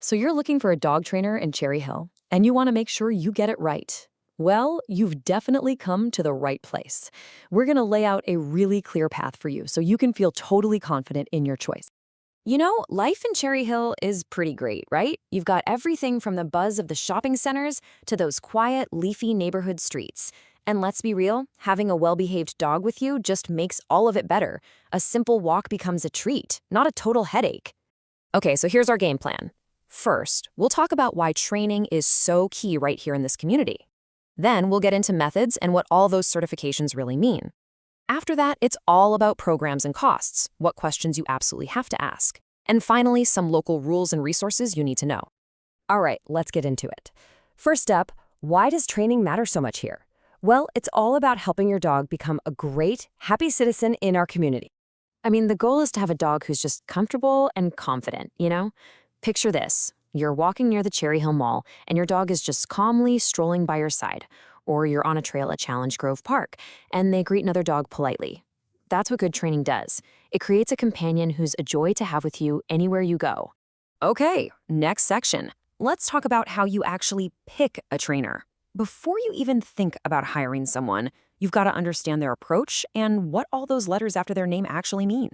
So you're looking for a dog trainer in Cherry Hill, and you want to make sure you get it right. Well, you've definitely come to the right place. We're going to lay out a really clear path for you so you can feel totally confident in your choice. Life in Cherry Hill is pretty great, right? You've got everything from the buzz of the shopping centers to those quiet, leafy neighborhood streets. And let's be real, having a well-behaved dog with you just makes all of it better. A simple walk becomes a treat, not a total headache. Okay, so here's our game plan. First, we'll talk about why training is so key right here in this community. Then we'll get into methods and what all those certifications really mean. After that, it's all about programs and costs, what questions you absolutely have to ask. And finally, some local rules and resources you need to know. All right, let's get into it. First up, why does training matter so much here? Well, it's all about helping your dog become a great, happy citizen in our community. The goal is to have a dog who's just comfortable and confident. Picture this. You're walking near the Cherry Hill Mall, and your dog is just calmly strolling by your side. Or you're on a trail at Challenge Grove Park, and they greet another dog politely. That's what good training does. It creates a companion who's a joy to have with you anywhere you go. Okay, next section. Let's talk about how you actually pick a trainer. Before you even think about hiring someone, you've got to understand their approach and what all those letters after their name actually mean.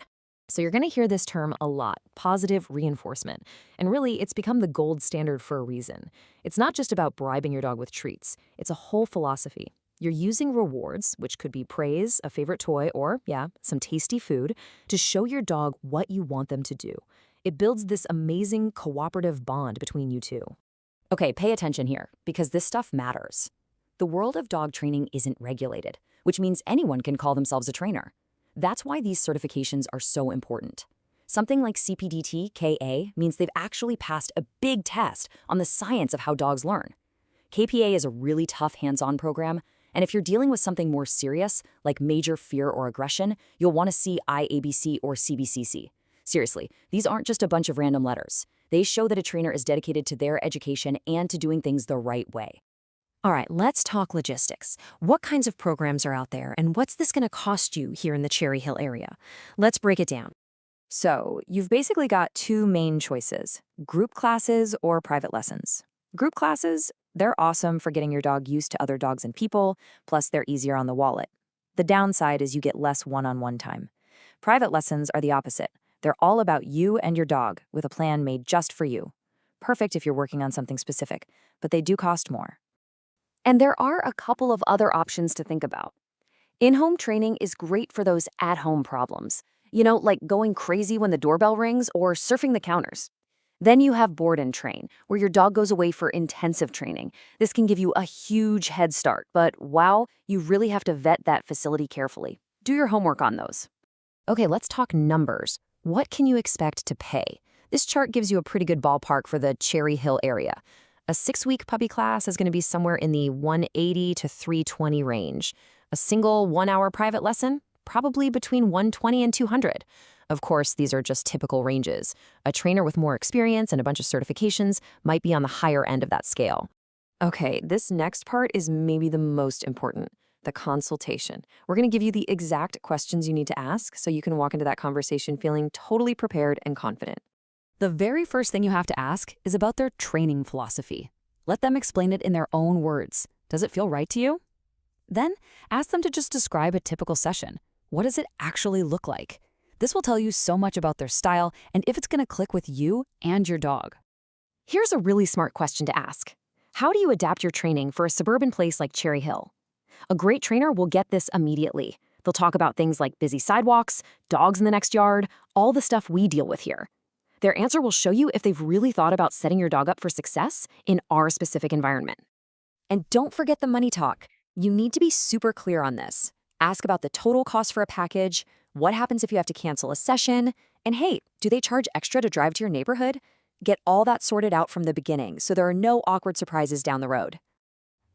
So you're going to hear this term a lot, positive reinforcement. And really, it's become the gold standard for a reason. It's not just about bribing your dog with treats. It's a whole philosophy. You're using rewards, which could be praise, a favorite toy, or, some tasty food, to show your dog what you want them to do. It builds this amazing cooperative bond between you two. Okay, pay attention here, because this stuff matters. The world of dog training isn't regulated, which means anyone can call themselves a trainer. That's why these certifications are so important. Something like CPDT KA means they've actually passed a big test on the science of how dogs learn. KPA is a really tough hands-on program, and if you're dealing with something more serious, like major fear or aggression, you'll want to see IABC or CBCC. Seriously, these aren't just a bunch of random letters. They show that a trainer is dedicated to their education and to doing things the right way. All right, let's talk logistics. What kinds of programs are out there, and what's this going to cost you here in the Cherry Hill area? Let's break it down. So, you've basically got two main choices, group classes or private lessons. Group classes, they're awesome for getting your dog used to other dogs and people, plus they're easier on the wallet. The downside is you get less one-on-one time. Private lessons are the opposite. They're all about you and your dog, with a plan made just for you. Perfect if you're working on something specific, but they do cost more. And there are a couple of other options to think about. In-home training is great for those at-home problems. Like going crazy when the doorbell rings or surfing the counters. Then you have board and train, where your dog goes away for intensive training. This can give you a huge head start, but wow, you really have to vet that facility carefully. Do your homework on those. Okay, let's talk numbers. What can you expect to pay? This chart gives you a pretty good ballpark for the Cherry Hill area. A 6-week puppy class is going to be somewhere in the $180 to $320 range. A single 1-hour private lesson, probably between $120 and $200. Of course, these are just typical ranges. A trainer with more experience and a bunch of certifications might be on the higher end of that scale. Okay, this next part is maybe the most important, the consultation. We're going to give you the exact questions you need to ask so you can walk into that conversation feeling totally prepared and confident. The very first thing you have to ask is about their training philosophy. Let them explain it in their own words. Does it feel right to you? Then, ask them to just describe a typical session. What does it actually look like? This will tell you so much about their style and if it's going to click with you and your dog. Here's a really smart question to ask. How do you adapt your training for a suburban place like Cherry Hill? A great trainer will get this immediately. They'll talk about things like busy sidewalks, dogs in the next yard, all the stuff we deal with here. Their answer will show you if they've really thought about setting your dog up for success in our specific environment. And don't forget the money talk. You need to be super clear on this. Ask about the total cost for a package, what happens if you have to cancel a session, and hey, do they charge extra to drive to your neighborhood? Get all that sorted out from the beginning so there are no awkward surprises down the road.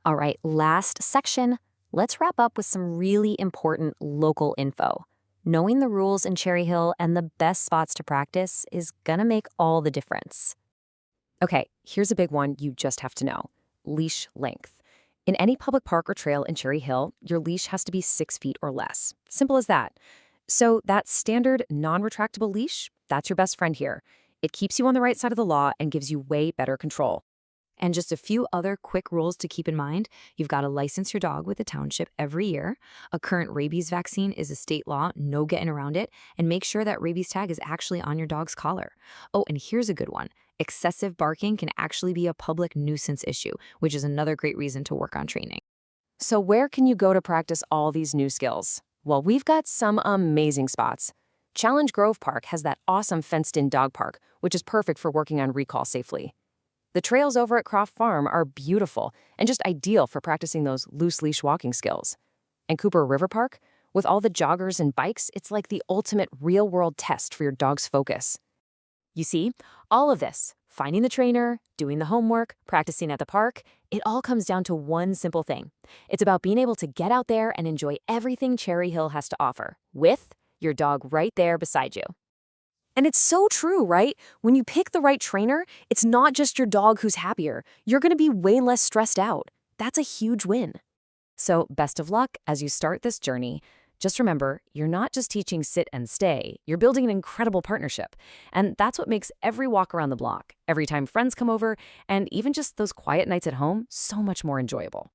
All right, last section. Let's wrap up with some really important local info. Knowing the rules in Cherry Hill and the best spots to practice is gonna make all the difference. Okay, here's a big one you just have to know. Leash length. In any public park or trail in Cherry Hill, your leash has to be 6 feet or less. Simple as that. So that standard non-retractable leash, that's your best friend here. It keeps you on the right side of the law and gives you way better control. And just a few other quick rules to keep in mind. You've got to license your dog with the township every year. A current rabies vaccine is a state law, no getting around it. And make sure that rabies tag is actually on your dog's collar. Oh, and here's a good one. Excessive barking can actually be a public nuisance issue, which is another great reason to work on training. So where can you go to practice all these new skills? Well, we've got some amazing spots. Challenge Grove Park has that awesome fenced-in dog park, which is perfect for working on recall safely. The trails over at Croft Farm are beautiful and just ideal for practicing those loose leash walking skills. And Cooper River Park, with all the joggers and bikes, it's like the ultimate real-world test for your dog's focus. You see, all of this, finding the trainer, doing the homework, practicing at the park, it all comes down to one simple thing. It's about being able to get out there and enjoy everything Cherry Hill has to offer, with your dog right there beside you. And it's so true, right? When you pick the right trainer, it's not just your dog who's happier. You're going to be way less stressed out. That's a huge win. So best of luck as you start this journey. Just remember, you're not just teaching sit and stay, you're building an incredible partnership. And that's what makes every walk around the block, every time friends come over, and even just those quiet nights at home, so much more enjoyable.